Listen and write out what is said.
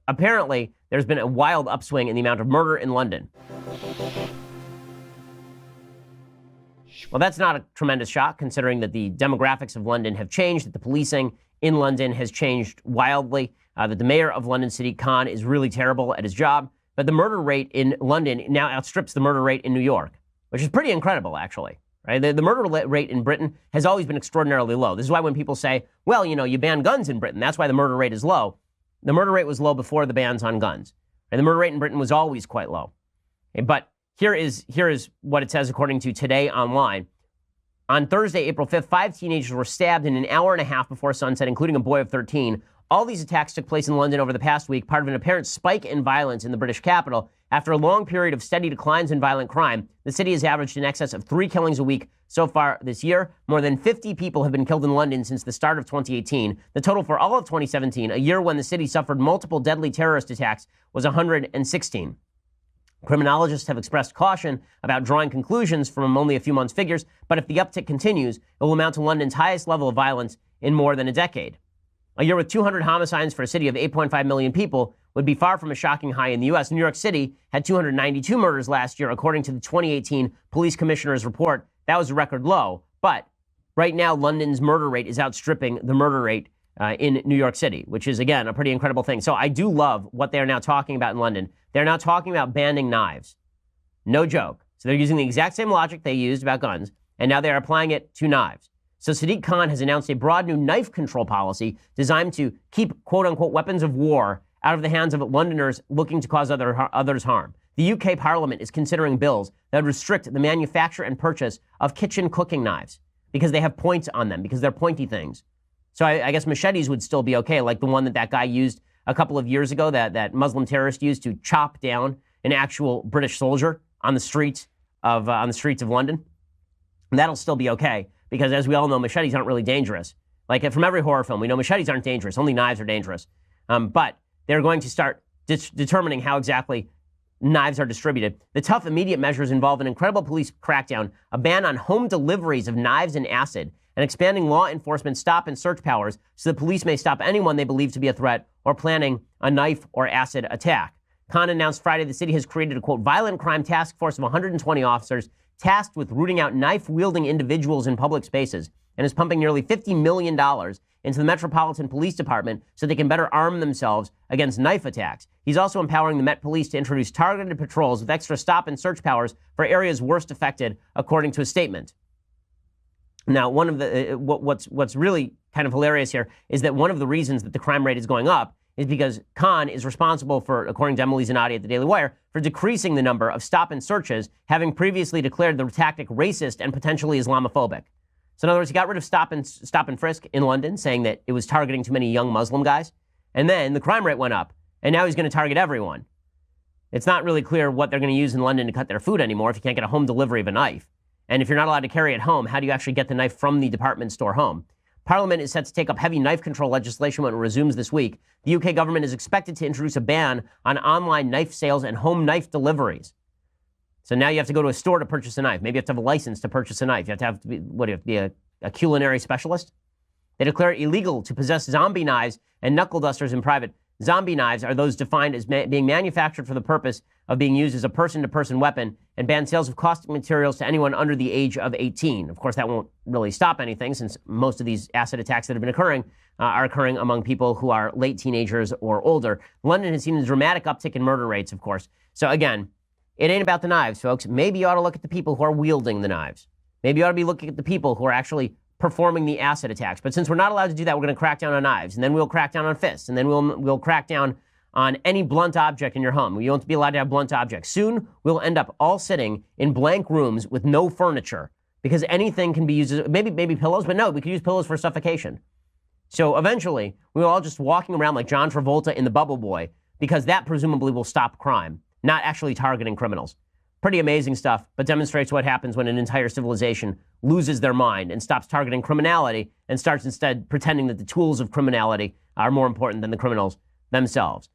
apparently, there's been a wild upswing in the amount of murder in London. Well, that's not a tremendous shock, considering that the demographics of London have changed, that the policing in London has changed wildly, that the mayor of London City, Khan, is really terrible at his job. But the murder rate in London now outstrips the murder rate in New York, which is pretty incredible, actually. Right? The murder rate in Britain has always been extraordinarily low. This is why when people say, well, you ban guns in Britain, that's why the murder rate is low. The murder rate was low before the bans on guns. And the murder rate in Britain was always quite low. Okay, but here is what it says according to Today Online. On Thursday, April 5th, 5 teenagers were stabbed in an hour and a half before sunset, including a boy of 13. All these attacks took place in London over the past week, part of an apparent spike in violence in the British capital. After a long period of steady declines in violent crime, the city has averaged in excess of 3 killings a week so far this year. More than 50 people have been killed in London since the start of 2018. The total for all of 2017, a year when the city suffered multiple deadly terrorist attacks, was 116. Criminologists have expressed caution about drawing conclusions from only a few months' figures, but if the uptick continues, it will amount to London's highest level of violence in more than a decade. A year with 200 homicides for a city of 8.5 million people would be far from a shocking high in the U.S. New York City had 292 murders last year, according to the 2018 police commissioner's report. That was a record low. But right now, London's murder rate is outstripping the murder rate in New York City, which is, again, a pretty incredible thing. So I do love what they are now talking about in London. They're now talking about banning knives. No joke. So they're using the exact same logic they used about guns, and now they're applying it to knives. So Sadiq Khan has announced a broad new knife control policy designed to keep, quote-unquote, weapons of war out of the hands of Londoners looking to cause others harm. The UK Parliament is considering bills that restrict the manufacture and purchase of kitchen cooking knives because they have points on them, because they're pointy things. So I guess machetes would still be okay, like the one that guy used a couple of years ago, that Muslim terrorist used to chop down an actual British soldier on the streets of London. And that'll still be okay, because as we all know, machetes aren't really dangerous. Like from every horror film, we know machetes aren't dangerous, only knives are dangerous. But they're going to start determining how exactly knives are distributed. The tough immediate measures involve an incredible police crackdown, a ban on home deliveries of knives and acid, and expanding law enforcement stop and search powers so the police may stop anyone they believe to be a threat or planning a knife or acid attack. Khan announced Friday the city has created a, quote, violent crime task force of 120 officers tasked with rooting out knife-wielding individuals in public spaces, and is pumping nearly $50 million into the Metropolitan Police Department so they can better arm themselves against knife attacks. He's also empowering the Met Police to introduce targeted patrols with extra stop and search powers for areas worst affected, according to a statement. Now, one of the what's really kind of hilarious here is that one of the reasons that the crime rate is going up is because Khan is responsible for, according to Emily Zanotti at the Daily Wire, for decreasing the number of stop and searches, having previously declared the tactic racist and potentially Islamophobic. So in other words, he got rid of stop and frisk in London, saying that it was targeting too many young Muslim guys. And then the crime rate went up, and now he's going to target everyone. It's not really clear what they're going to use in London to cut their food anymore if you can't get a home delivery of a knife. And if you're not allowed to carry it home, how do you actually get the knife from the department store home? Parliament is set to take up heavy knife control legislation when it resumes this week. The UK government is expected to introduce a ban on online knife sales and home knife deliveries. So now you have to go to a store to purchase a knife. Maybe you have to have a license to purchase a knife. You have to be, what do you have to be, a culinary specialist? They declare it illegal to possess zombie knives and knuckle dusters in private. Zombie knives are those defined as being manufactured for the purpose of being used as a person-to-person weapon, and ban sales of caustic materials to anyone under the age of 18. Of course, that won't really stop anything, since most of these acid attacks that have been occurring are occurring among people who are late teenagers or older. London has seen a dramatic uptick in murder rates, of course. So again, it ain't about the knives, folks. Maybe you ought to look at the people who are wielding the knives. Maybe you ought to be looking at the people who are actually performing the acid attacks. But since we're not allowed to do that, we're going to crack down on knives, and then we'll crack down on fists, and then we'll crack down on any blunt object in your home. You won't be allowed to have blunt objects. Soon, we'll end up all sitting in blank rooms with no furniture, because anything can be used as, maybe pillows, but no, we could use pillows for suffocation. So eventually, we're all just walking around like John Travolta in The Bubble Boy, because that presumably will stop crime, not actually targeting criminals. Pretty amazing stuff, but demonstrates what happens when an entire civilization loses their mind and stops targeting criminality and starts instead pretending that the tools of criminality are more important than the criminals themselves.